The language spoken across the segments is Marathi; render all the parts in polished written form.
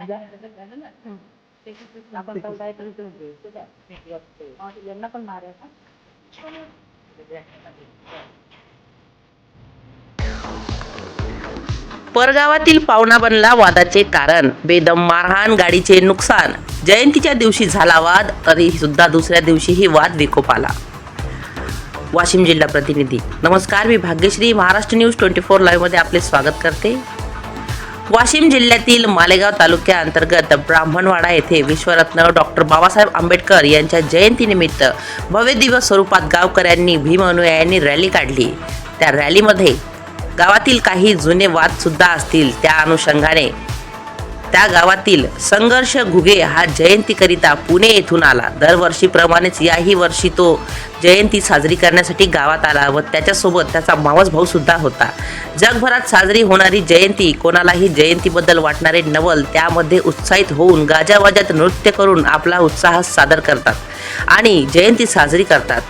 हं. आपण पण काहीतरी यांना पण मारायचा. परगावातील पाहुणा बनला वादाचे कारण, बेदम मारहाण, गाडीचे नुकसान. जयंतीच्या दिवशी झाला वाद, तरी सुद्धा दुसऱ्या दिवशीही वाद विकोपाला. वाशिम जिल्हा प्रतिनिधी. नमस्कार, मी भाग्यश्री महाराष्ट्र न्यूज 24 लाईव्ह मध्ये आपले स्वागत करते. वाशिम जिल्ह्यातील मालेगाव तालुक्याअंतर्गत ब्राह्मणवाडा येथे विश्वरत्न डॉक्टर बाबासाहेब आंबेडकर यांच्या जयंतीनिमित्त भव्य दिवस स्वरूपात गावकऱ्यांनी भीम अनुयायांनी रॅली काढली. त्या रॅलीमध्ये गावातील काही जुने वाद सुद्धा असतील. त्या अनुषंगाने त्या गावातील संघर्ष घुगे हा जयंतीकरिता पुणे येथून आला. दरवर्षीप्रमाणेच याही वर्षी तो जयंती साजरी करण्यासाठी गावात आला व त्याच्यासोबत त्याचा मावस भाऊ सुद्धा होता. जगभरात साजरी होणारी जयंती, कोणालाही जयंतीबद्दल वाटणारे नवल त्यामध्ये उत्साहित होऊन गाजावाजात नृत्य करून आपला उत्साह सादर करतात आणि जयंती साजरी करतात.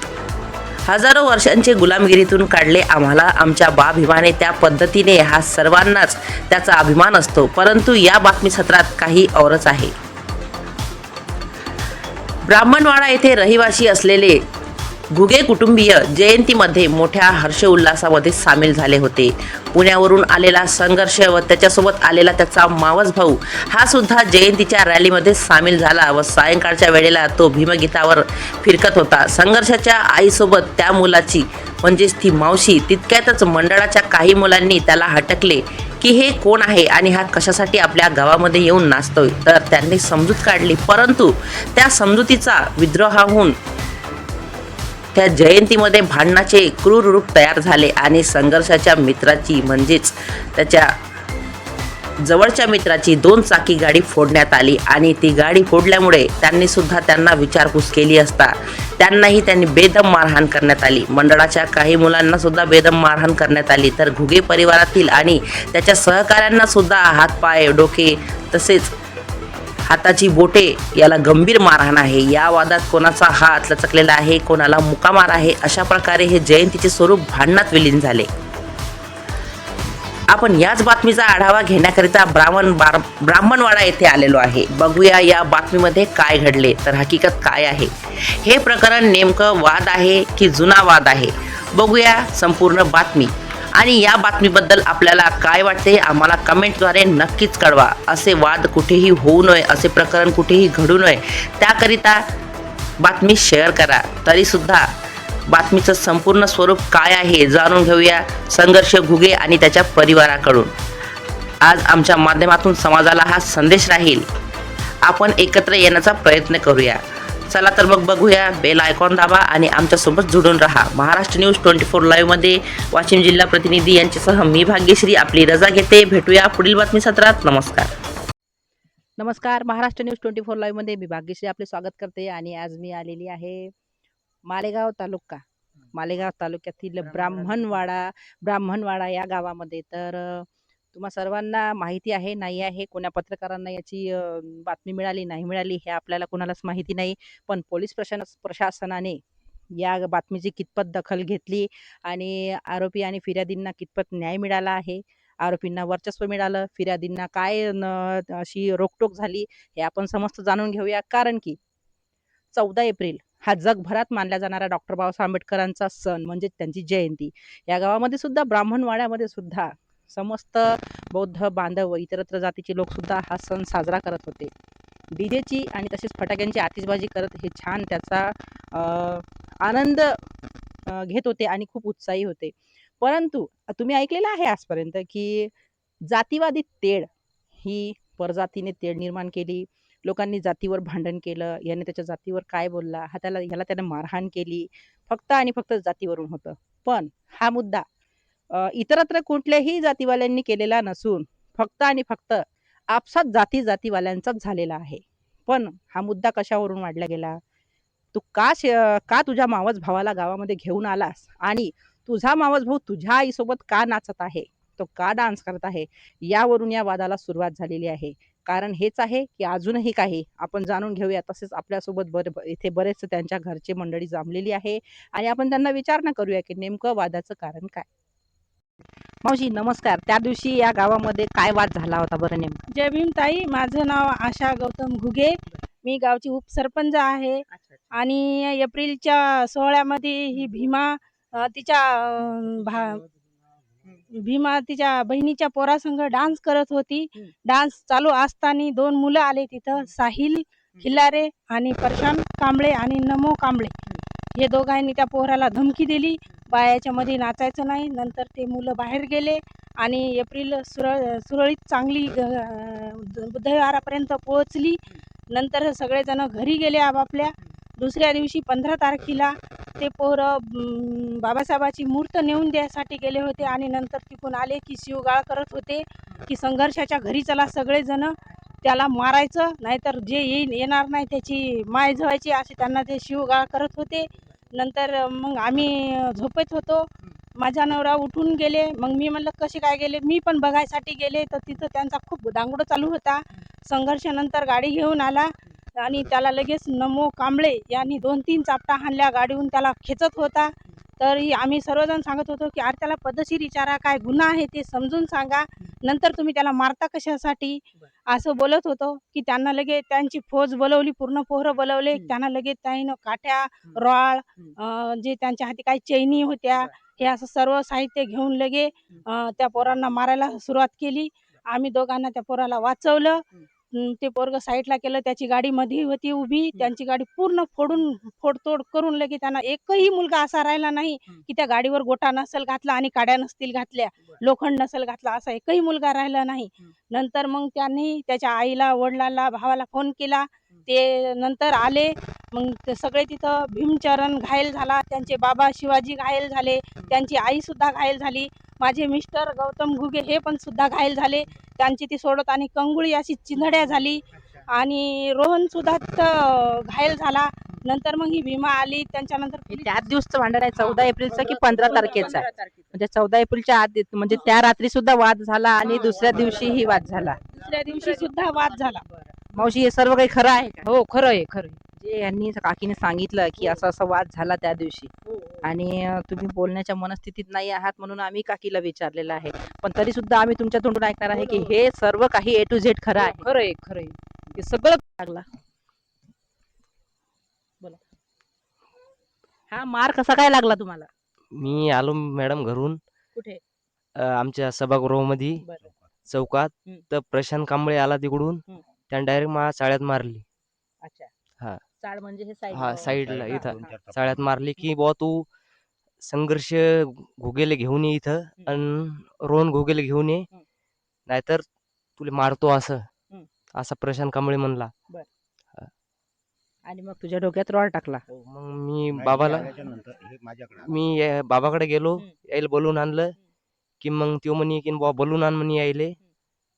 हजारो वर्षांचे गुलामगिरीतून काढले आम्हाला आमच्या बाभिमाने, त्या पद्धतीने हा सर्वांनाच त्याचा अभिमान असतो. परंतु या बातमीपत्रात काही औरच आहे. ब्राह्मणवाडा येथे रहिवासी असलेले घुगे कुटुंबीय जयंतीमध्ये मोठ्या हर्षोल्लासामध्ये सामील झाले होते. पुण्यावरून आलेला संघर्ष व त्याच्यासोबत आलेला त्याचा मावस भाऊ हा सुद्धा जयंतीच्या रॅलीमध्ये सामील झाला व सायंकाळच्या वेळेला तो भीमगीतावर फिरकत होता. संघर्षाच्या आईसोबत त्या मुलाची म्हणजेच ती मावशी, तितक्यातच मंडळाच्या काही मुलांनी त्याला हटकले की हे कोण आहे आणि हा कशासाठी आपल्या गावामध्ये येऊन नाचतोय. तर त्यांनी समजूत काढली, परंतु त्या समजुतीचा विद्रोह होऊन त्या जयंतीमध्ये भांडणाचे क्रूर रूप तयार झाले आणि संघर्षाच्या मित्राची म्हणजेच त्याच्या जवळच्या मित्राची 2 चाकी गाडी फोडण्यात आली आणि ती गाडी फोडल्यामुळे त्यांनी सुद्धा त्यांना विचारपूस केली असता त्यांनी बेदम मारहाण करण्यात आली. मंडळाच्या काही मुलांना सुद्धा बेदम मारहाण करण्यात आली. तर घुगे परिवारातील आणि त्याच्या सहकाऱ्यांना सुद्धा हातपाय, डोके तसेच हाताची बोटे याला गंभीर मारहाण आहे. या वादात कोणाचा हात लचकलेला आहे, कोणाला मुकामार आहे. अशा प्रकारे हे जयंतीचे स्वरूप भांडणात विलीन झाले. आपण याच बातमीचा आढावा घेण्याकरिता ब्राह्मणवाडा येथे आलेलो आहे. बघूया या बातमीमध्ये काय घडले, तर हकीकत काय आहे. हे प्रकरण नेमकं वाद आहे की जुना वाद आहे, बघूया संपूर्ण बातमी. आणि या बातमीबद्दल आपल्याला काय वाटते आम्हाला कमेंटद्वारे नक्कीच कळवा. असे वाद कुठेही होऊ नये, असे प्रकरण कुठेही घडू नये, त्याकरिता बातमी शेअर करा. तरीसुद्धा बातमीचं संपूर्ण स्वरूप काय आहे जाणून घेऊया संघर्ष घुगे आणि त्याच्या परिवाराकडून. आज आमच्या माध्यमातून समाजाला हा संदेश राहील. आपण एकत्र येण्याचा प्रयत्न करूया. चला तर मग बघूया. बेल आयकॉन दाबा आणि आमच्यासोबत जुळून राहा. महाराष्ट्र न्यूज 24 लाईव्हमध्ये वाशिम जिल्हा प्रतिनिधी यांच्यासह मी भाग्यश्री आपली रजा घेते. भेटूया पुढील बातमी सत्रात. नमस्कार, महाराष्ट्र न्यूज 24 लाईव्हमध्ये मी भाग्यश्री आपले स्वागत करते. आणि आज मी आलेली आहे मालेगाव तालुक्यातील ब्राह्मणवाडा या गावामध्ये. तर तुम्हा सर्वांना माहिती आहे नाही आहे, कोण्या पत्रकारांना याची बातमी मिळाली नाही मिळाली हे आपल्याला कोणालाच माहिती नाही. पण पोलीस प्रशासनाने या बातमीची कितपत दखल घेतली आणि आरोपी आणि फिर्यादींना कितपत न्याय मिळाला आहे, आरोपींना वर्चस्व मिळालं, फिर्यादींना काय अशी रोकटोक झाली हे आपण समस्त जाणून घेऊया. कारण की 14 एप्रिल हा जगभरात मानला जाणारा डॉक्टर बाबासाहेब आंबेडकरांचा सण म्हणजे त्यांची जयंती. या गावामध्ये सुद्धा ब्राह्मणवाड्यामध्ये सुद्धा समस्त बौद्ध बांधव व इतरत्र जातीचे लोक सुद्धा हा सण साजरा करत होते. डीजेची आणि तसेच फटाक्यांची आतिषबाजी करत हे छान त्याचा आनंद घेत होते आणि खूप उत्साही होते. परंतु तुम्ही ऐकलेलं आहे आजपर्यंत की जातीवादी तेढ ही परजातीने तेढ निर्माण केली. लोकांनी जातीवर भांडण केलं, याने त्याच्या जातीवर काय बोलला, ह्याला त्याने मारहाण केली, फक्त आणि फक्त जातीवरून होतं. पण हा मुद्दा इतरत्र कुठल्याही जातीवाल्यांनी केलेला नसून फक्त आणि फक्त आपसात जातीवाल्यांचाच झालेला आहे. पण हा मुद्दा कशावरून वाढला गेला? तू का तुझ्या मावस भावाला गावामध्ये घेऊन आलास आणि तुझा मावस भाऊ तुझ्या आईसोबत का नाचत आहे, तो का डान्स करत आहे, यावरून या वादाला सुरुवात झालेली आहे. कारण हेच आहे की अजूनही काही आपण जाणून घेऊया. तसेच आपल्यासोबत इथे बरेच त्यांच्या घरचे मंडळी जमलेली आहे आणि आपण त्यांना विचारणा करूया की नेमकं वादाचं कारण काय. मावशी नमस्कार. त्या दिवशी या गावामध्ये काय वाद झाला होता बरं नेमका? जय भीम ताई. माझं नाव आशा गौतम घुगे. मी गावची उपसरपंच आहे आणि एप्रिलच्या सोहळ्यामध्ये ही भीमा तिच्या भीमा तिच्या बहिणीच्या पोरासंग डान्स करत होती. डान्स चालू असताना 2 मुलं आले तिथं, साहिल खिल्लारे आणि प्रशांत कांबळे आणि नमो कांबळे. हे दोघांनी त्या पोराला धमकी दिली, बायाच्या मध्ये नाचायचं नाही. नंतर ते मुलं बाहेर गेले आणि एप्रिल सुरळीत चांगली बुधवारापर्यंत पोहोचली. नंतर सगळेजण घरी गेले आपापल्या. दुसऱ्या दिवशी 15 तारखेला ते पोरं बाबासाहेबाची मूर्त नेऊन द्यायसाठी गेले होते आणि नंतर तिकडून आले की शिवगाळ करत होते की संघर्षाच्या घरी चला सगळेजण, त्याला मारायचं नाहीतर जे येणार नाही त्याची माय झवायची, असे त्यांना ते शिवगाळ करत होते. नंतर मग आम्ही झोपेत होतो. माझा नवरा उठून गेले. मग मी म्हणलं कसे काय गेले, मी पण बघायसाठी गेले तर तिथं त्यांचा खूप दांगडो चालू होता. संघर्षानंतर गाडी घेऊन आला आणि त्याला लगेच नमो कांबळे यांनी 2-3 चापटा हाणल्या. गाडीहून त्याला खेचत होता. तरी आम्ही सर्वजण सांगत होतो की अरे त्याला पद्धतशीर विचारा, काय गुन्हा आहे ते समजून सांगा, नंतर तुम्ही त्याला मारता कशासाठी, असं बोलत होतो. की त्यांना लगेच त्यांची फौज बोलवली, पूर्ण पोरं बोलवले. त्यांना लगेच त्यानं काठ्या, रॉड, जे त्यांच्या हाती काही चैनी होत्या, हे असं सर्व साहित्य घेऊन लगे त्या पोरांना मारायला सुरुवात केली. आम्ही दोघांना त्या पोराला वाचवलं. ते पोरगं साईडला केलं. त्याची गाडी मध्ये होती उभी. त्यांची गाडी पूर्ण फोडतोड करून लगे त्यांना एकही मुलगा असा राहिला नाही की त्या गाडीवर गोटा नसेल घातला आणि काड्या नसतील घातल्या, लोखंड नसेल घातला, असा एकही मुलगा राहिला नाही. नंतर मग त्यांनी त्याच्या आईला, वडिलांना, भावाला फोन केला. ते नंतर आले. मग ते सगळे तिथं भीमचरण घायल झाला, त्यांचे बाबा शिवाजी घायल झाले, त्यांची आई सुद्धा घायल झाली. माझे मिस्टर गौतम घुगे हे पण सुद्धा घायल झाले. त्यांची ती सोडत आणि कंगुळी अशी चिंधड्या झाली आणि रोहन सुद्धा तिथं घायल झाला. नंतर मग ही भीमा आली. त्यांच्यानंतर हे त्याच दिवसचं भांडण आहे 14 एप्रिलचं की 15 तारखेचं आहे? म्हणजे 14 एप्रिलच्या आधी म्हणजे त्या रात्री सुद्धा वाद झाला आणि दुसऱ्या दिवशीही वाद झाला. दुसऱ्या दिवशी सुद्धा वाद झाला. मावशी हे सर्व काही खरं आहे का? हो खरं आहे खरं आहे. जे यांनी काकीने सांगितलं की असं असं वाद झाला त्या दिवशी आणि तुम्ही बोलण्याच्या मनस्थितीत नाही आहात म्हणून आम्ही काकीला विचारलेलं आहे. पण तरी सुद्धा आम्ही तुमच्या तोंडून ऐकणार आहे की हे सर्व काही A to Z खरं आहे. खरं आहे खरं आहे. हे सगळं लागला. बोला. हा मार कसा काय लागला तुम्हाला? मी आलो मॅडम घरून कुठे? आमच्या सभागृहामध्ये बरं. चौकात. हं. तर प्रशांत कांबळे आला तिकडून. हं. त्याने डायरेक्ट मला चाळ्यात मारली. अच्छा. हा. चाळ म्हणजे हे साईड. हा साईडला हा, इथं हा. चाळ्यात मारली की बुवा तू संघर्ष घुगेले घेऊन ये इथं आणि रोहन घुगेले घेऊन ये, हं. नाहीतर तुला मारतो असं. हं. असा प्रशांत कांबळे म्हणला. आणि मग तुझ्या डोक्यात रॉड टाकला. मग मी बाबाला बाबाकडे गेलो. हं. यायला बोलून आणलं की मग तो म्हणे की बुवा बोलून आण म्हणे यायले,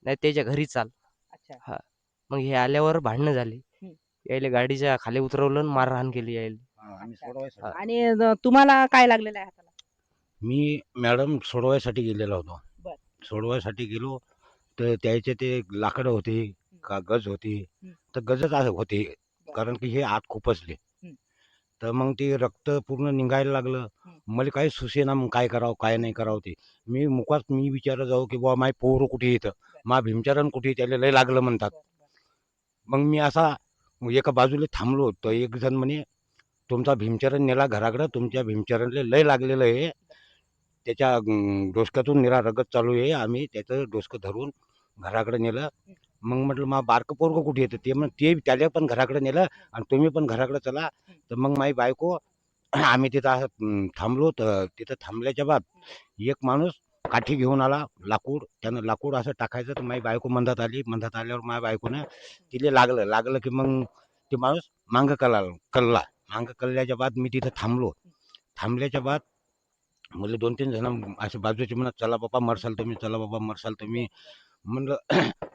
नाही त्याच्या घरी चाल. अच्छा. मग हे आल्यावर भांडणं झाली. हं. यायले गाडीच्या खाली उतरवलं आणि मारहाण केली यायले. आणि तुम्हाला काय लागलेलं आहे हाताला? मी मॅडम सोडवायसाठी गेलेलो होतो. बर. सोडवायसाठी गेलो तर त्याचे ते लाकडं होते का गज होती. हं. तर गजच आहे होते, कारण की हे आत खुपसले. हं. तर मग ते रक्त पूर्ण निघायला लागलं. मला काही सुचेना मग काय करावं काय नाही करावं ते. मी विचारत जाऊ की बुवा माय पोरं कुठे येतं, मा भीमचरण कुठे, त्याला लय लागलं म्हणतात. मग मी असा एका बाजूला थांबलो तर एक जण म्हणे तुमचा भीमचरण नेला घराकडं, तुमच्या भीमचरणला लय लागलेलं आहे, त्याच्या डोसक्यातून निरा रगत चालू आहे, आम्ही त्याचं डोसकं धरून घराकडे नेलं. मग म्हटलं मा बारकं पोरगं कुठे येतं, ते मग ते त्याला पण घराकडे नेलं आणि तुम्ही पण घराकडे चला. तर मग माझी बायको आम्ही तिथं असं थांबलो. तर तिथं थांबल्याच्या बाद एक माणूस काठी घेऊन आला, लाकूड. त्यानं लाकूड असं टाकायचं तर माझी बायको मंदात आली. मंदात आल्यावर माझ्या बायकोनं तिला लागलं की मग ते माणूस मागं कल्ला. मागं कल्ल्याच्या बाद मी तिथं थांबलो. थांबल्याच्या बाद मला 2-3 जण असे बाजूचे म्हणत चला बाबा मरसाल तुम्ही, चला बाबा मरसाल तुम्ही. म्हणलं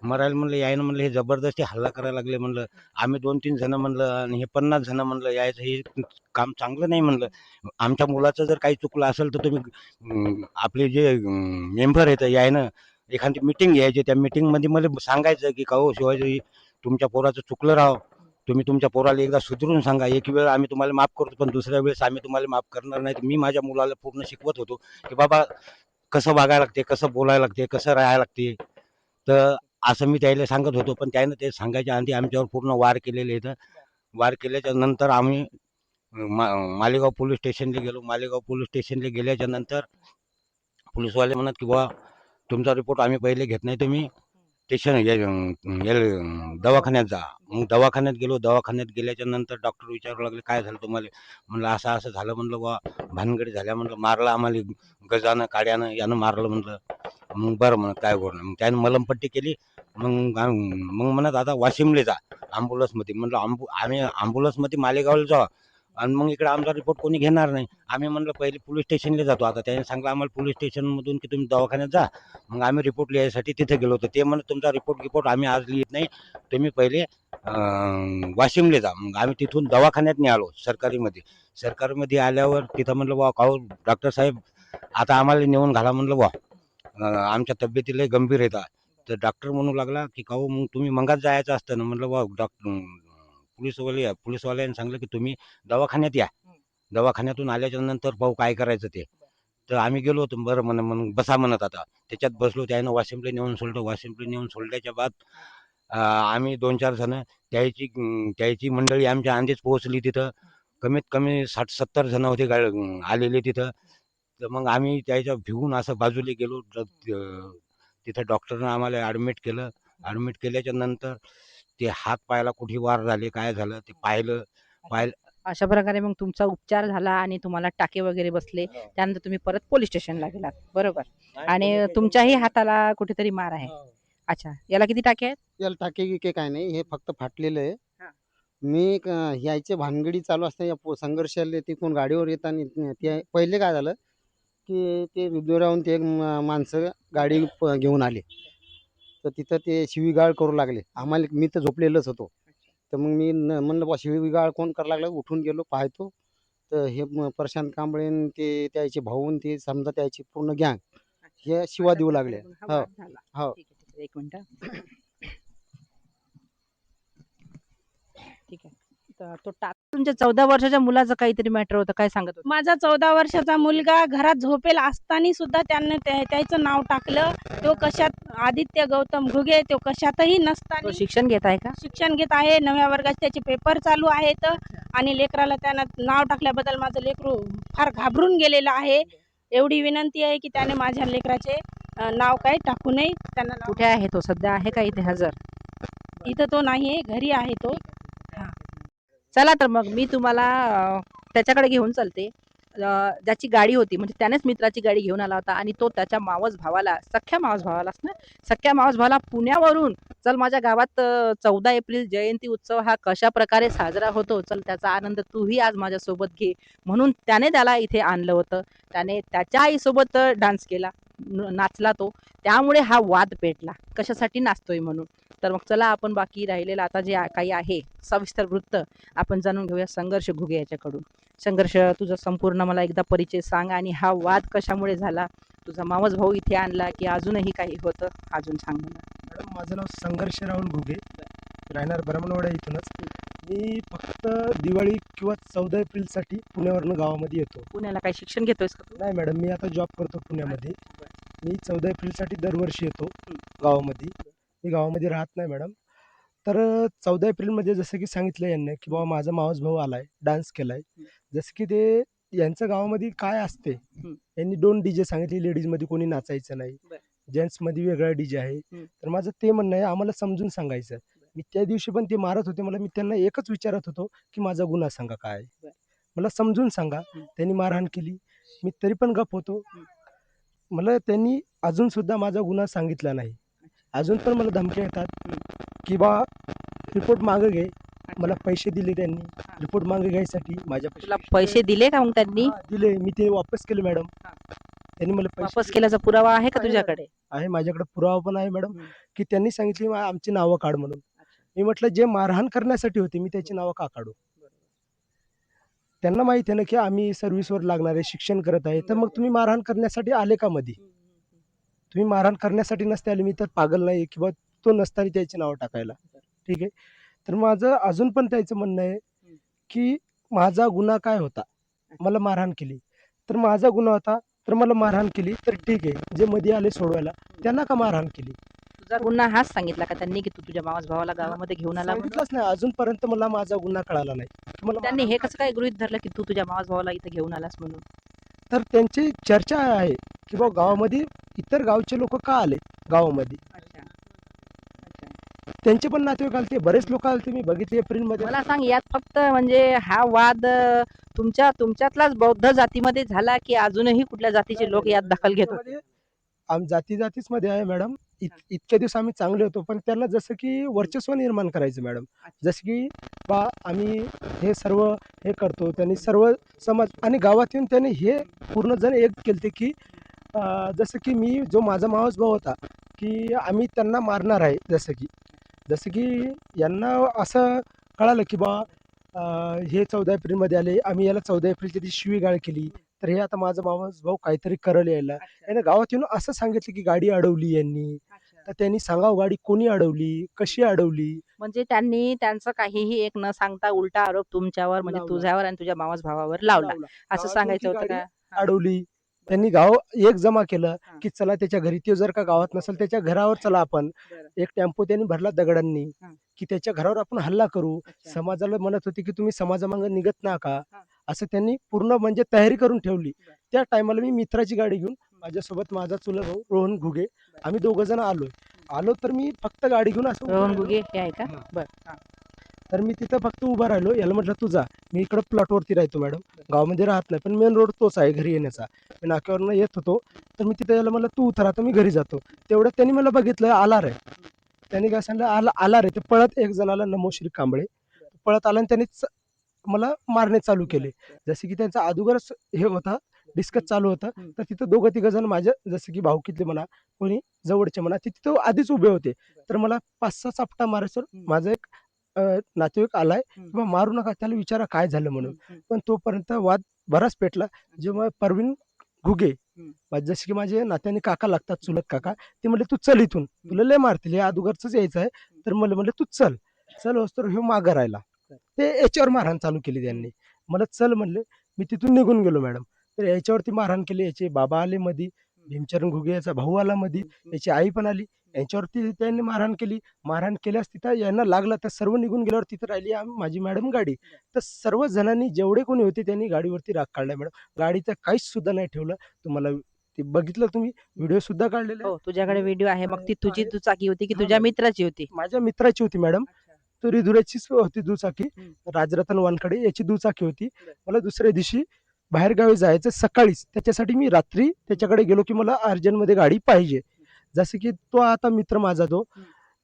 मरायला म्हणलं यायनं म्हणलं हे जबरदस्ती हल्ला करायला लागले म्हणलं. आम्ही 2-3 जण म्हणलं आणि हे 50 जण म्हणलं यायचं हे काम चांगलं नाही म्हणलं. आमच्या मुलाचं जर काही चुकलं असेल तर तुम्ही आपले जे मेंबर आहेत यायनं एखादी मीटिंग घ्यायची. त्या मीटिंगमध्ये मला सांगायचं की का हो शिवाजी तुमच्या पोराचं चुकलं राव, तुम्ही तुमच्या पोराला एकदा सुधरून सांगा. एक वेळ आम्ही तुम्हाला माफ करतो पण दुसऱ्या वेळेस आम्ही तुम्हाला माफ करणार नाही. मी माझ्या मुलाला पूर्ण शिकवत होतो की बाबा कसं वागायला लागते, कसं बोलायला लागते, कसं राहायला लागते. तर असं मी त्याला सांगत होतो, पण त्यानं ते सांगायच्या आधी आमच्यावर पूर्ण वार केलेले आहेत. वार केल्याच्या नंतर आम्ही मालेगाव पोलीस स्टेशनला गेलो. मालेगाव पोलीस स्टेशनला गेल्याच्या नंतर पोलीसवाले म्हणत की बुवा तुमचा रिपोर्ट आम्ही पहिले घेत नाही, तुम्ही स्टेशन दवाखान्यात जा. मग दवाखान्यात गेलो. दवाखान्यात गेल्याच्या नंतर डॉक्टर विचारू लागले काय झालं तुम्हाला. म्हणलं असं असं झालं. म्हणलं बुवा भानगडी झाल्या. म्हणलं मारलं आम्हाला गजानं काड्यानं यानं मारलं. म्हणलं मग बरं म्हणत काय गोड नाही. मग त्यानं मलमपट्टी केली. मग म्हणत आता वाशिमला जा ॲम्ब्युलन्समध्ये. म्हणलं आम्ही ॲम्ब्युलन्समध्ये मालेगावला जाऊ आणि मग इकडे आमचा रिपोर्ट कोणी घेणार नाही. आम्ही म्हणलं पहिले पोलीस स्टेशनला जातो. आता त्याने सांगितलं आम्हाला पोलीस स्टेशनमधून की तुम्ही दवाखान्यात जा. मग आम्ही रिपोर्ट लिहायसाठी तिथे गेलो होतो. ते म्हणत तुमचा रिपोर्ट आम्ही आज लिहित नाही, तुम्ही पहिले वाशिमला जा. मग आम्ही तिथून दवाखान्यात नाही आलो सरकारीमध्ये आल्यावर तिथं म्हणलं बुवा काहो डॉक्टर साहेब आता आम्हाला नेऊन घाला. म्हणलं बुवा आमच्या तब्येतीला गंभीर येतात. तर डॉक्टर म्हणू लागला की काहो मग तुम्ही मंगात जायचं असतं ना. म्हणलं बुवा पोलीसवाल्याने सांगितलं की तुम्ही दवाखान्यात या. दवाखान्यातून आल्याच्या नंतर पाहू काय करायचं ते. तर आम्ही गेलो होतो. बरं म्हणून बसा म्हणत आता. त्याच्यात बसलो. त्यानं वाशिमला नेऊन सोडलं. वाशिमला नेऊन सोडल्याच्या बाद आम्ही 2-4 जण त्याची मंडळी आमच्या आधीच पोहोचली तिथं. कमीत कमी 60-70 जण होते आलेले तिथं. तर मग आम्ही त्याच्या भिवून असं बाजूला गेलो. तिथं डॉक्टरनं आम्हाला ॲडमिट केलं. ॲडमिट केल्याच्या नंतर ते हात पायाला कुठे वार झाले, काय झालं ते पाहिलं. अशा प्रकारे मग तुमचा उपचार झाला आणि तुम्हाला टाके वगैरे बसले. त्यानंतर तुम्ही परत पोलीस स्टेशनला गेलात, बरोबर. आणि तुमच्याही हाताला कुठेतरी मार आहे. अच्छा, याला किती टाके आहेत? याला टाके गिके काय नाही, हे फक्त फाटलेलं आहे. हा. मी यायचे भानगडी चालू असते या संघर्षाला तिकडून गाडीवर येताना ते पहिले काय झालं की ते दुरावून ते माणसं गाडी घेऊन आले. तर तिथं ते शिवीगाळ करू लागले आम्हाला. मी तर झोपलेलोच होतो. तर मग मी म्हणलं बा शिवीगाळ कोण करायला लागलं. उठून गेलो पाहतो. तर हे प्रशांत कांबळे न ते त्याचे भाऊ न ते समजा त्याची पूर्ण गँग हे शिवा देऊ लागले. हा वाद झाला. हो. ठीक आहे, एक मिनिट. ठीक आहे. तर तो तुमच्या 14 वर्षाच्या मुलाचं काहीतरी मॅटर होतं, काय सांगत होता? माझा 14 वर्षाचा मुलगा घरात झोपेल असताना सुद्धा त्यांनी त्याचं नाव टाकलं. तो कशात आदित्य गौतम घुगे तो कशातही तो नसताना शिक्षण घेत आहे का? शिक्षण घेत आहे. 9व्या वर्गात त्याचे पेपर चालू आहेत आणि लेकराला त्यानं नाव टाकल्याबद्दल माझं लेकरू फार घाबरून गेलेलं आहे. एवढी विनंती आहे की त्याने माझ्या लेकराचे नाव काही टाकू नये. त्यांना नाव कुठे आहे तो सध्या, आहे का इथे हजर? इथं तो नाही, घरी आहे तो. चला तर मग मी तुम्हाला त्याच्याकडे घेऊन चालते. ज्याची गाडी होती, म्हणजे त्यानेच मित्राची गाडी घेऊन आला होता आणि तो त्याच्या मावस भावाला, सख्ख्या मावस भावालाच ना, सख्ख्या मावस भावाला पुण्यावरून चल माझ्या गावात 14 एप्रिल जयंती उत्सव हा कशा प्रकारे साजरा होतो, चल त्याचा आनंद तूही आज माझ्यासोबत घे, म्हणून त्याने त्याला इथे आणलं होतं. त्याने त्याच्या आईसोबत डान्स केला, नाचला तो, त्यामुळे हा वाद पेटला, कशासाठी नाचतोय म्हणून. तर मग चला आपण बाकी राहिलेलं आता जे काही आहे सविस्तर वृत्त आपण जाणून घेऊया संघर्ष घुगे याच्याकडून. संघर्ष, तुझा संपूर्ण मला एकदा परिचय सांग आणि हा वाद कशामुळे झाला, तुझा मावस भाऊ इथे आणला की अजूनही काही होतं, अजून सांग मला. मॅडम माझं नाव संघर्ष राहुल घुगे, राहणार ब्राह्मणवाडा इथूनच. मी फक्त दिवाळी किंवा 14 एप्रिलसाठी पुण्यावरनं गावामध्ये येतो. पुण्याला काही शिक्षण घेतोयस का तू? नाही मॅडम, मी आता जॉब करतो पुण्यामध्ये. मी 14 एप्रिलसाठी दरवर्षी येतो गावामध्ये. मी गावामध्ये राहत नाही मॅडम. तर 14 एप्रिलमध्ये जसं की सांगितलं यांनी की बाबा माझा मावस भाऊ आलाय, डान्स केलाय. जसं की ते यांच्या गावामध्ये काय असते, यांनी 2 डीजे सांगितले. लेडीजमध्ये कोणी नाचायचं नाही, जेंट्समध्ये वेगळा डीजे आहे. तर माझं ते म्हणणं आहे आम्हाला समजून सांगायचं. मी त्या दिवशी पण ते मारत होते मला, मी त्यांना एकच विचारत होतो की माझा गुन्हा सांगा काय आहे, मला समजून सांगा. त्यांनी मारहाण केली, मी तरी पण गप होतो. मला त्यांनी अजून सुद्धा माझा गुन्हा सांगितला नाही. अजून पण मला धमक्या येतात की बा रिपोर्ट मागं घे. मला पैसे दिले त्यांनी रिपोर्ट मागं घ्यायसाठी. माझ्या तुला पैसे दिले का मग त्यांनी? दिले, मी ते वापस केले मॅडम. त्यांनी मला वापस केल्याचा पुरावा आहे का तुझ्याकडे? आहे, माझ्याकडे पुरावा पण आहे मॅडम. की त्यांनी सांगितले आमची नावं काढ म्हणून. मी म्हटलं जे मारहाण करण्यासाठी होती मी त्याची नावं का काढू. त्यांना माहिती आहे ना की आम्ही सर्व्हिसवर लागणार आहे, शिक्षण करत आहे. तर मग तुम्ही मारहाण करण्यासाठी आले का मध्ये? तुम्ही मारहाण करण्यासाठी नसते आले, मी तर पागल नाही किंवा तो नसताना त्याची नावं टाकायला. ठीक आहे. तर माझं अजून पण त्याचं म्हणणं आहे की माझा गुन्हा काय होता, मला मारहाण केली. तर माझा गुन्हा होता तर मला मारहाण केली. तर ठीक आहे, जे मध्ये आले सोडवायला त्यांना का मारहाण केली? तुझा गुन्हा हाच सांगितला का त्यांनी की तू तुझ्या मावस भावाला गावामध्ये घेऊन आला म्हणून? सांगितलंच नाही अजूनपर्यंत, मला माझा गुन्हा कळाला नाही की मला त्यांनी मारहाण हे का कसं काय गृहीत धरलं की तू तुझ्या मावस भावाला इथे घेऊन आलास म्हणून? तर त्यांची चर्चा आहे की बा गावामध्ये इतर गावचे लोक का आले गावामध्ये, अच्छा. त्यांचे पण नातेवाईक आलते, बरेच लोक आलते, मी बघितले एप्रिलमध्ये. मला सांग यात फक्त म्हणजे हा वाद तुमच्यातलाच बौद्ध जातीमध्ये झाला की अजूनही कुठल्या जातीचे लोक यात दखल घेत होते? जाती जातीच मध्ये आहे मॅडम. इतके दिवस आम्ही चांगले होतो, पण त्यांना जसं की वर्चस्व निर्माण करायचं मॅडम. जसं की बा आम्ही हे सर्व हे करतो, त्यांनी सर्व समाज आणि गावात येऊन त्यांनी हे पूर्ण जण एक केलते की जसं की मी जो माझा मावस भाऊ होता की आम्ही त्यांना मारणार आहे. जसं की यांना असं कळालं की बा हे 14 एप्रिलमध्ये आले, आम्ही याला 14 एप्रिलच्या दिवशी शिवीगाळ केली, तर हे आता माझा मावस भाऊ काहीतरी करल यायला. यानं गावात येऊन असं सांगितलं की गाडी अडवली यांनी. तर त्यांनी सांगावं गाडी कोणी अडवली, कशी अडवली. म्हणजे त्यांनी त्यांचं काहीही एक न सांगता उलटा आरोप तुमच्यावर म्हणजे लावला. तुझ्यावर आणि तुझ्या मावस भावावर लावला असं गावात येऊन सांगायचं ती होतं गाडी का? अडवली. त्यांनी गाव एक जमा केलं हा. की चला त्याच्या घरी, तो जर का गावात नसेल त्याच्या घरावर चला आपण. बरं. एक टेम्पो त्यांनी भरला दगडांनी हा. की त्याच्या घरावर आपण हल्ला करू. अच्छा. समाजाला म्हणत होते की तुम्ही समाजामागे निघत नका, हा. असं त्यांनी पूर्ण म्हणजे तयारी करून ठेवली. बरं. त्या टायमाला मी मित्राची गाडी घेऊन, माझ्यासोबत माझा चुलत भाऊ रोहन घुगे, आम्ही दोघं जण आलो. तर मी फक्त गाडी घेऊन असं उभा रोहन राहिलो. गुगे हे आहे का? हा. बरं. तर मी तिथं फक्त उभा राहिलो. याला म्हटलं तू जा, मी इकडं प्लॉटवरती राहतो मॅडम, गावामध्ये राहत नाही, पण मेन रोड तोच आहे घरी येण्याचा. मी नाक्यावरनं येत होतो, तर मी तिथं याला म्हटलं तू उतर, आता मी घरी जातो. तेवढ्यात त्यांनी मला बघितलं, आला रे. त्यांनी काय सांगितलं, आला रे. ते पळत एक जणाला नमोश्री कांबळे पळत आला आणि त्यांनी मला मारणे चालू केले. जसे की त्यांचा अगोदरच हे होता, डिस्कस चालू होता. तर तिथं दोघं तिघं जण माझ्या जसं की भाऊकीतले म्हणा, कोणी जवळचे म्हणा, ते तिथं आधीच उभे होते. तर मला 5-6 चापटा मारायचं. माझा एक नातेवाईक आलाय, किंवा मारू नका, त्याला विचारा काय झालं म्हणून. पण तोपर्यंत वाद बराच पेटला. जेव्हा परवीन घुगे, जसे की माझे नात्याने काका लागतात, चुलत काका, ते म्हणले तू चल इथून, तुला लय मारतील, हे अगोदरच यायचं आहे. तर मला म्हणले तू चल. तर ह्यो मागं राहिला. ते याच्यावर मारहाण चालू केली त्यांनी. मला चल म्हणले, मी तिथून निघून गेलो मॅडम. तर याच्यावरती मारहाण केली. याचे बाबा आले मधी, भीमचरण घुगे याचा भाऊ आला मधी, याची आई पण आली. यांच्यावरती त्यांनी मारहाण केली. मारहाण केल्यास तिथं यांना लागलं, तर सर्व निघून गेल्यावर तिथं राहिली माझी मॅडम गाडी. तर सर्व जणांनी जेवढे कोणी होते त्यांनी गाडीवरती राग काढला मॅडम. गाडीचं काहीच सुद्धा नाही ठेवलं. तुम्हाला ते बघितलं तुम्ही, व्हिडिओ सुद्धा काढलेले हो, तुझ्याकडे व्हिडिओ आहे. मग ती तुझी आहे. दुचाकी होती की हा, तुझ्या मॅडम. मित्राची होती? माझ्या मित्राची होती मॅडम. तो रिधुऱ्याचीच होती दुचाकी. हम्म. राजरतन वानखडे याची दुचाकी होती. मला दुसऱ्या दिवशी बाहेरगावी जायचं सकाळीच, त्याच्यासाठी मी रात्री त्याच्याकडे गेलो की मला अर्जंटमध्ये गाडी पाहिजे. जसं की तो आता मित्र माझा तो,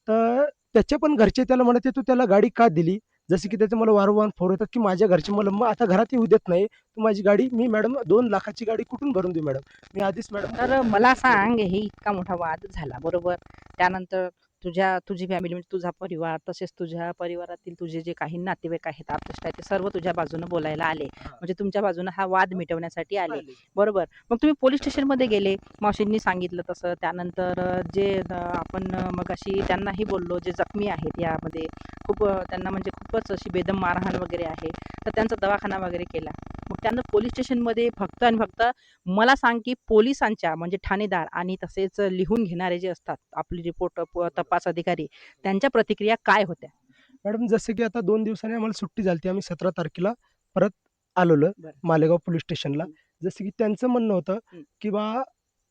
तर त्याचे पण घरचे त्याला म्हणत तू त्याला गाडी का दिली. जसं की त्याचं मला वारंवार फोन येतात की माझ्या घरचे मला मग आता घरात येऊ देत नाही, तू माझी गाडी, मी मॅडम 2 लाखाची गाडी कुठून भरून देऊ मॅडम, मी आधीच मॅडम. तर मला सांग, हे इतका मोठा वाद झाला बरोबर, त्यानंतर तुझी फॅमिली म्हणजे तुझा परिवार तसेच तुझ्या परिवारातील तुझे जे काही नातेवाईक आहेत, आप्तेष्ट आहेत, ते सर्व तुझ्या बाजूने बोलायला आले, म्हणजे तुमच्या बाजूने हा वाद मिटवण्यासाठी आले बरोबर. मग तुम्ही पोलीस स्टेशनमध्ये गेले, मावशींनी सांगितलं तसं. त्यानंतर आपण मगाशी त्यांनाही बोललो, जे जखमी आहेत यामध्ये खूप त्यांना म्हणजे खूपच अशी बेदम मारहाण वगैरे आहे, तर त्यांचा दवाखाना वगैरे केला. मग त्यांना पोलीस स्टेशनमध्ये फक्त आणि फक्त मला सांग की पोलिसांच्या म्हणजे ठाणेदार आणि तसेच लिहून घेणारे जे असतात आपले रिपोर्ट तपास अधिकारी, त्यांच्या प्रतिक्रिया काय होत्या? मॅडम जसं की आता 2 दिवसांनी आम्हाला सुट्टी झाली, आम्ही 17 तारखेला परत आलेलो बरं. मालेगाव पोलीस स्टेशनला. जसं की त्यांचं म्हणणं होतं की बा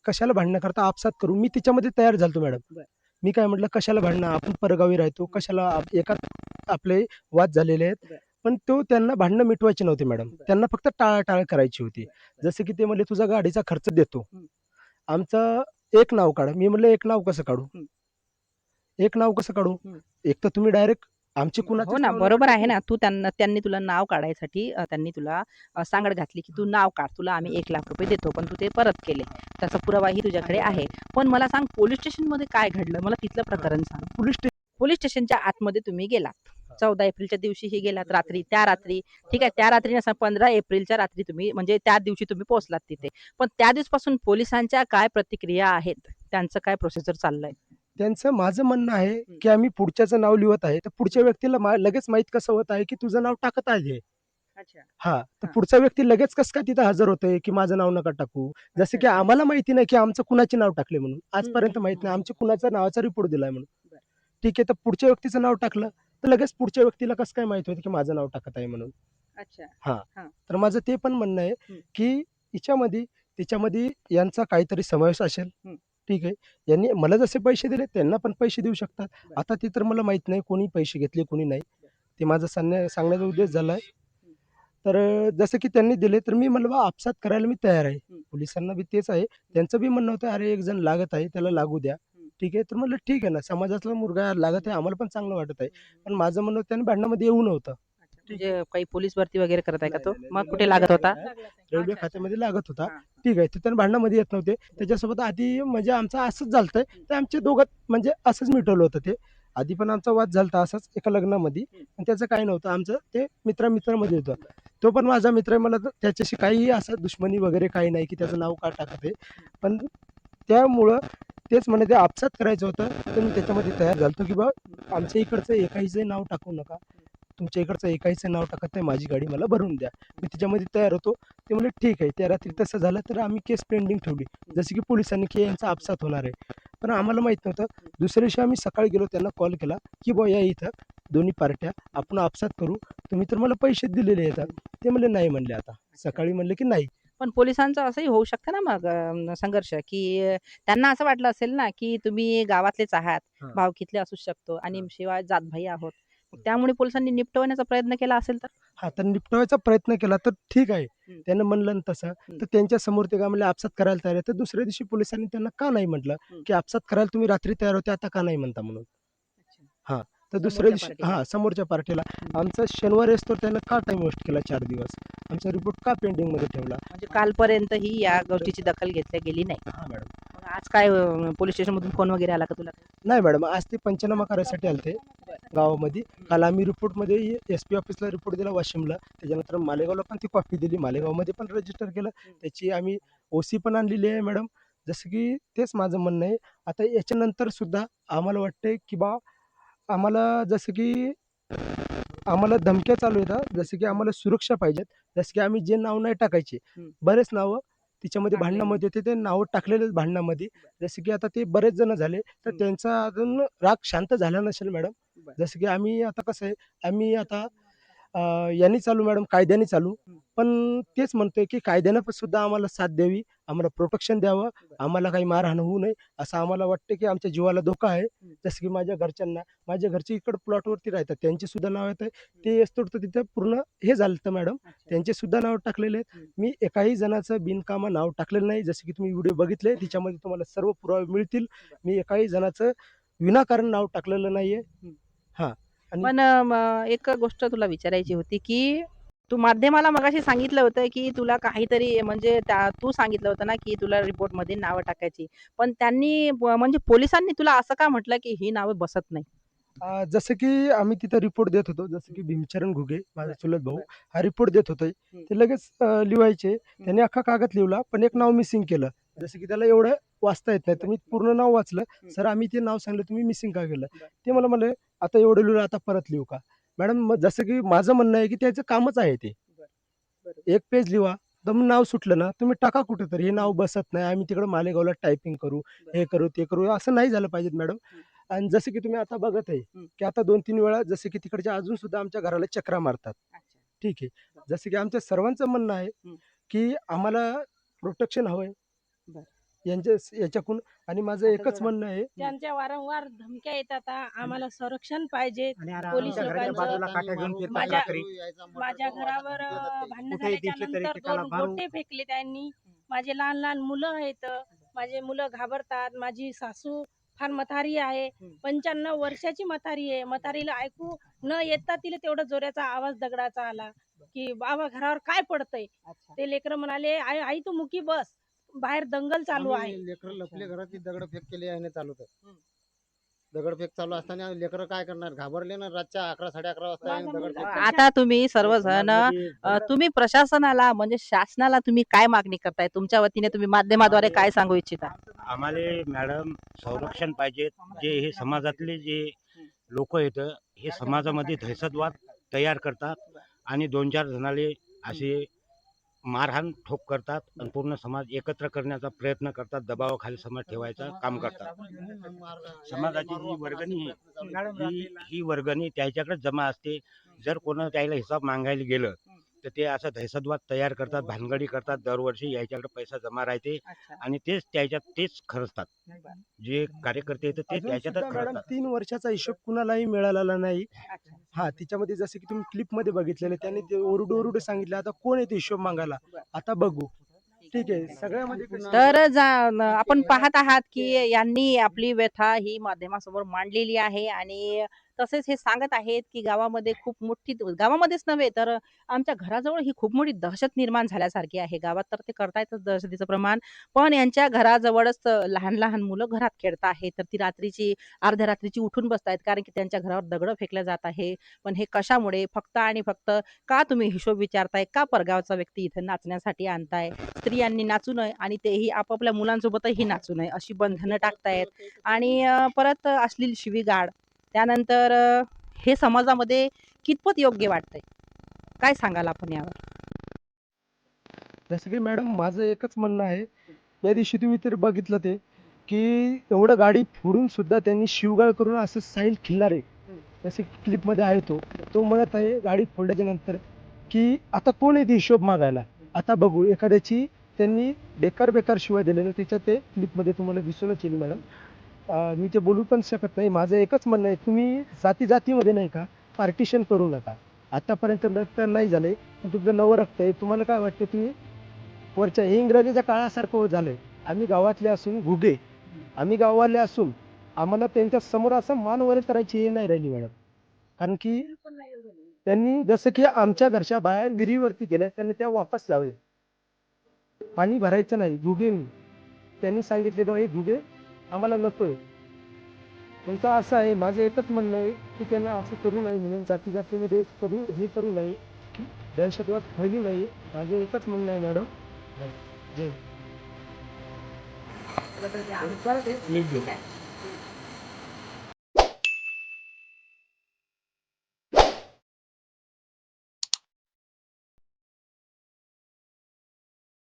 कशाला भांडणं करता, आपसात करू. मी तिच्यामध्ये तयार झालतो मॅडम. बरं. मी काय म्हटलं कशाला भांडणं, आपण परगावी राहतो, कशाला एकात आपले वाद झालेले आहेत. बरं. पण त्यांना भांडणं मिटवायचे नव्हते मॅडम, त्यांना फक्त टाळाटाळ करायची होती. जसं की ते म्हणले तुझा गाडीचा खर्च देतो, आमचं एक नाव काढा. मी म्हणलं एक नाव कसं काढू, एक नाव कसं काढू, एक तर तुम्ही डायरेक्ट आमची हो कुणाचीच ना, नाव बरोबर नका आहे टाकू. ना. त्यांनी तुला नाव काढायसाठी त्यांनी तुला सांगड घातली की तू नाव काढ, तुला आम्ही 1,00,000 रुपये देतो, पण तू ते परत केले. त्याचा पुरावाही तुझ्याकडे आहे. पण मला सांग, पोलीस स्टेशनमध्ये काय घडलं, मला तिथलं प्रकरण सांग. पोलीस स्टेशनच्या आतमध्ये तुम्ही गेलात, 14 एप्रिलच्या दिवशीही गेलात रात्री, त्या रात्री ठीक आहे, त्या रात्री नसा 15 एप्रिलच्या रात्री तुम्ही म्हणजे त्या दिवशी तुम्ही पोहोचलात तिथे. पण त्या दिवसापासून पोलिसांच्या काय प्रतिक्रिया आहेत, त्यांचं काय प्रोसिजर चाललंय? त्यांचं माझं म्हणणं आहे की आम्ही पुढच्याचं नाव लिहत आहे, तर पुढच्या व्यक्तीला लगेच माहीत कसं होत आहे की तुझं नाव टाकत आहे. अच्छा. हा तर हा. पुढचा व्यक्ती लगेच कसं काय तिथं हजर होतोय की माझं नाव नका टाकू. जसं की आम्हाला माहिती नाही की आमचं कुणाचे नाव टाकले म्हणून आजपर्यंत माहित नाही आमच्या कुणाच्या नावाचा रिपोर्ट दिलाय म्हणून. बरं. ठीक आहे, तर पुढच्या व्यक्तीचं नाव टाकलं तर लगेच पुढच्या व्यक्तीला कसं काय माहित होतं की माझं नाव टाकत आहे म्हणून. अच्छा. हां. हां. तर माझं ते पण म्हणणं आहे, हं. की हिच्यामध्ये त्याच्यामध्ये यांचा काहीतरी समावेश असेल. हं. ठीक आहे. यांनी मला जसे पैसे दिले त्यांना पण पैसे देऊ शकतात. बरं. आता ते तर मला माहीत नाही कोणी पैसे घेतले कोणी नाही. ते माझं सांगण्याचा उद्देश झाला आहे. हं. तर जसं की त्यांनी दिले तर मी म्हणलं बा आपसात करायला मी तयार आहे. हं. पोलिसांना बी तेच आहे. त्यांचं बी म्हणणं होतं, "अरे एक जण लागत आहे त्याला लागू द्या." हं. ठीक आहे. तर म्हटलं ठीक आहे ना समाजातला मुलगा लागत आहे आम्हाला पण चांगलं वाटत आहे. पण माझं म्हणणं होतं त्याने भांडणामध्ये येऊ नव्हतं. अच्छा. म्हणजे काही पोलीस भरती वगैरे करत आहे का नाही, तो? नाही, नाही. मग रेल्वे कुठे लागत होता? रेल्वे अच्छा, अच्छा. खात्यामध्ये लागत होता. हां, हां. ठीक आहे. तर त्यानं भांडणामध्ये येत नव्हते. त्याच्यासोबत आधी म्हणजे आमचं असंच झालतं. ते आमचे दोघं म्हणजे असंच मिटवलं होतं ते. आधी पण आमचा वाद झालता असाच एका लग्नामध्ये. पण त्याचं काही नव्हतं. आमचं ते मित्रामध्ये होतं. तो पण माझा मित्र आहे. मला तर त्याच्याशी काहीही असं दुश्मनी वगैरे काही नाही, की त्याचं नाव का टाकत आहे. पण त्यामुळं तेच म्हणे ते आपसात करायचं होतं. तर मी त्याच्यामध्ये तयार झालो की बा आमच्या इकडचं एकाहीचं नाव टाकू नका. तुमच्या इकडचं एकाहीचं नाव टाकत नाही. माझी गाडी मला भरून द्या. मी त्याच्यामध्ये तयार होतो. ते म्हणले ठीक आहे. त्या रात्री तसं झालं तर आम्ही केस पेंडिंग ठेवली. जसं की पोलिसांनी की यांचा आपसात होणार आहे. पण आम्हाला माहीत नव्हतं. दुसऱ्या दिवशी आम्ही सकाळी गेलो त्यांना कॉल केला, की बुवा या इथं दोन्ही पार्ट्या आपण आपसात करू. तुम्ही तर मला पैसे दिलेले आहेत. ते म्हणले नाही म्हणले आता. सकाळी म्हणले की नाही. पण पोलिसांचं असंही होऊ शकतं ना मग संघर्ष, की त्यांना असं वाटलं असेल ना, की तुम्ही गावातलेच आहात, हां. भावकीतले असू शकतो आणि हां. शिवाय जातभाई आहोत. मग त्यामुळे पोलिसांनी निपटवण्याचा प्रयत्न केला असेल तर? हां, तर निपटवायचा प्रयत्न केला तर ठीक आहे. हं. त्यानं म्हणलं ना तसं, हं. तर त्यांच्यासमोर ते काय म्हणले आपसात करायला तयार आहे. तर दुसऱ्या दिवशी पोलिसांनी त्यांना का नाही म्हटलं, हं. की आपसात करायला तुम्ही रात्री तयार होते, आता का नाही म्हणता म्हणून. अच्छा. हां, तर दुसऱ्या समोरच्या दिवशी पार्टीला. हां, समोरच्या पार्टीला. आमचा शनिवारी असतो त्यानं का टाईम वेस्ट केला 4 दिवस. आमचा रिपोर्ट का पेंडिंगमध्ये ठेवला. म्हणजे कालपर्यंतही या गोष्टीची दखल घेतली गेली नाही. हां, मॅडम. मग आज काय पोलीस स्टेशनमधून फोन वगैरे आला का तुला? नाही मॅडम, आज ते पंचनामा करायसाठी आलते गावामध्ये. काल आम्ही रिपोर्टमध्ये एस-पी ऑफिसला रिपोर्ट दिला वाशिमला. त्याच्यानंतर मालेगावला पण ती कॉपी दिली. मालेगावमध्ये पण रजिस्टर केलं. त्याची आम्ही ओसी पण आणलेली आहे मॅडम. जसं की तेच माझं म्हणणं आहे. आता याच्यानंतर सुद्धा आम्हाला वाटतंय, की बा आम्हाला जसं की आम्हाला धमक्या चालू आहेत जसं की आम्हाला सुरक्षा पाहिजेत. जसं की आम्ही जे नाव नाही टाकायचे, हं. बरेच नावं तिच्यामध्ये टाकलेले. भांडणामध्ये होते. ते नावं टाकलेलेच भांडणामध्ये. जसं की आता ते बरेच जण झाले, तर त्यांचा अजून राग शांत झाला नसेल मॅडम. बरं. जसं की आम्ही आता कसं आहे, आम्ही आता अ, याने चालू मॅडम कायद्याने चालू. पण तेच म्हणतोय की कायद्यानं पण सुद्धा आम्हाला साथ द्यावी, आम्हाला प्रोटेक्शन द्यावं, आम्हाला काही मारहाण होऊ नये, असं आम्हाला वाटतं की आमच्या जीवाला धोका आहे. जसं की माझ्या घरच्यांना माझ्या घरचे इकडं प्लॉटवरती राहतात. त्यांची सुद्धा नाव येतं. ते येस्तोवर तर तिथं पूर्ण हे झालं होतं मॅडम. अच्छा. त्यांचे सुद्धा नाव टाकलेले आहेत. मी एकाही जणाचं बिनकामा नाव टाकलेलं नाही. जसं की तुम्ही व्हिडिओ बघितले तिच्यामध्ये तुम्हाला सर्व पुरावे मिळतील. मी एकाही जणाचं विनाकारण नाव टाकलेलं नाहीये. हां. आणि पण एक गोष्ट तुला विचारायची होती, की तू माध्यमाला मगाशी सांगितलं होतं, की तुला काहीतरी म्हणजे तू सांगितलं होतं ना, की तुला रिपोर्टमध्ये नावं टाकायची. पण त्यांनी म्हणजे पोलिसांनी तुला असं का म्हटलं, की ही नावं बसत नाही? जसं की आम्ही तिथं रिपोर्ट देत होतो. जसं की भीमचरण घुगे, माझा चुलत भाऊ, बरं. हा रिपोर्ट देत होते. हं. ते लगेच लिवायचे. त्याने अख्खा कागद लिवला, पण एक नाव मिसिंग केलं. जसं की त्याला एवढं वाचता येत नाही. तर मी पूर्ण नाव वाचलं. "सर, आम्ही ते नाव सांगितलं, तुम्ही मिसिंग का केलं?" ते मला म्हणले, "आता एवढं लिहिलं, आता परत लिहू का?" मॅडम, मग जसं की माझं म्हणणं आहे, की त्याचं कामच आहे ते. एक पेज लिहा, तर मग नाव सुटलं ना, तुम्ही टाका कुठेतरी. हे नाव बसत नाही. आम्ही तिकडं मालेगावला टायपिंग करू, हे करू, ते करू. असं नाही झालं पाहिजे मॅडम. आणि जसं की तुम्ही आता बघत आहे, की आता 2-3 वेळा जसं की तिकडच्या अजून सुद्धा आमच्या घराला चकरा मारतात. अच्छा. ठीक आहे. जसं की आमच्या सर्वांचं म्हणणं आहे, की आम्हाला प्रोटेक्शन हवंय बरं. याच्याकडून आणि माझं एकच म्हणणं आहे त्यांच्या वारंवार धमक्या येतात आम्हाला संरक्षण पाहिजे. पोलीस आमच्या घराच्या लोकांचं बाजूला काठ्या घेऊन फिरतात माझ्या रात्री. यायचा मर्डर माझ्या करू, अशा घरावर धमक्या देतात ते. भांडण कुठेही झाल्याच्या दिसले तरी नंतर एकेकाला 2 मारू. गोटे फेकले त्यांनी. माझे लहान लहान मुलं आहेत. माझे मुलं घाबरतात. माझी सासू फार म्हातारी आहे. 95 वर्षाची म्हातारी आहे. म्हातारीला ऐकू न येता तिला तेवढा जोराचा आवाज दगडाचा आला, की "बाबा घरावर काय पडतंय?" ते लेकरं म्हणाले, "आई आई तू मुकी बस. बाहेर दंगल चालू आहे." आम्ही लेकरं लपले घरात ती दगडफेक केली आहे चालू तर दगडफेक चालू असताना लेकरं काय करणार घाबरले ना रातच्या 11-11:30 वाजता माझा येऊन मुलगा दगडफेक आता तुम्ही सर्वजण समाजमध्ये तुम्ही प्रशासनाला म्हणजे शासनाला तुम्ही काय मागणी करताय? तुमच्या वतीने तुम्ही माध्यमाद्वारे काय सांगू इच्छिता? आम्हाला मॅडम संरक्षण पाहिजे. जे हे समाजातले जे लोक आहेत हे समाजामध्ये दहशतवाद तयार करतात आणि 2-4 जणाले असे मारहाण ठोक करतात आणि पूर्ण समाज एकत्र करण्याचा प्रयत्न करतात, दबावाखाली समाज ठेवायचं काम करतात. समाजाची जी वर्गणी आहे ही वर्गणी त्याच्याकडे जमा असते. जर कोणा त्याला हिसाब मागायला गेलं तर ते असं दहशतवाद तयार करतात, भानगडी करतात. दरवर्षी याच्याकडे पैसा जमा राहते अच्छा. आणि तेच खर्चतात. जे कार्यकर्ते येतात ते अजून त्याच्यातच सुद्धा मॅडम खर्चतात. 3 वर्षाचा हिशोब कुणालाही मिळालेला नाही. अच्छा. हा तिच्यामध्ये जसं की तुम्ही क्लिपमध्ये बघितलेलं त्यांनी ते ओरडू सांगितलं. आता कोण येते हिशोब मागायला? आता बघू. ठीक आहे. सगळ्यामध्ये कसं तर आपण पाहत आहात की यांनी आपली व्यथा ही माध्यमासमोर मांडलेली आहे आणि तसेच हे सांगत आहेत की गावामध्ये खूप मोठी गावामध्येच नव्हे तर आमच्या घराजवळ ही खूप मोठी दहशत निर्माण झाल्यासारखी आहे. गावात तर ते करतायतच दहशतीचं प्रमाण. पण यांच्या घराजवळच लहान-लहान मुलं घरात खेळत आहेत. तर ती रात्रीची अर्ध्या रात्रीची उठून बसतायत कारण की त्यांच्या घरावर दगडं फेकल्या जात आहे. पण हे कशामुळे? फक्त आणि फक्त का तुम्ही हिशोब विचारताय? का परगावचा व्यक्ती इथे नाचण्यासाठी आणताय? स्त्रियांनी नाचू नये आणि तेही आपापल्या मुलांसोबतही नाचू नये अशी बंधनं टाकतायत आणि परत अश्लील शिवीगाळ. त्यानंतर हे समाजामध्ये कितपत योग्य वाटतंय? काय सांगाल आपण यावर? जसं की मॅडम माझं एकच म्हणणं आहे. त्या दिवशी तुम्ही तर बघितलं ते, की एवढं गाडी फोडून सुद्धा त्यांनी शिवगाळ करून असं साहिल खिल्लारे जसे क्लिपमध्ये आहे तो. तो म्हणत आहे गाडी फोडल्याच्या नंतर, की आता कोण येते हिशोब मागायला? आता बघू एखाद्याची त्यांनी बेकार शिवाय दिलेलं त्याच्यात ते क्लिपमध्ये तुम्हाला दिसूनच येईल मॅडम. मी ते बोलू पण शकत नाही. माझं एकच म्हणणं आहे, तुम्ही जाती-जातीमध्ये नाही का पार्टिशन करू नका. आतापर्यंत रक्त नाही झालंय, पण तुमचं नवं रक्त आहे. तुम्हाला काय वाटतं तुम्ही वरच्या हे इंग्रजाच्या काळासारखं झालंय. आम्ही गावातले असून घुगे, आम्ही गाववाले असून आम्हाला त्यांच्या समोर असं मान वर करायची हे नाही राहिली मॅडम. कारण की त्यांनी जसं की आमच्या घरच्या बाहेर विहिरीवरती गेल्या त्यांनी त्या वापस लावले. पाणी भरायचं नाही घुगे त्यांनी सांगितले बा हे घुगे आम्हाला नकोय. त्यांचं असं आहे माझं एकच म्हणणं आहे की त्यांना असं करू नये म्हणून जातीमध्ये करू हे करू नये दहशतवाद फैलू नये माझं एकच म्हणणं आहे मॅडम. जय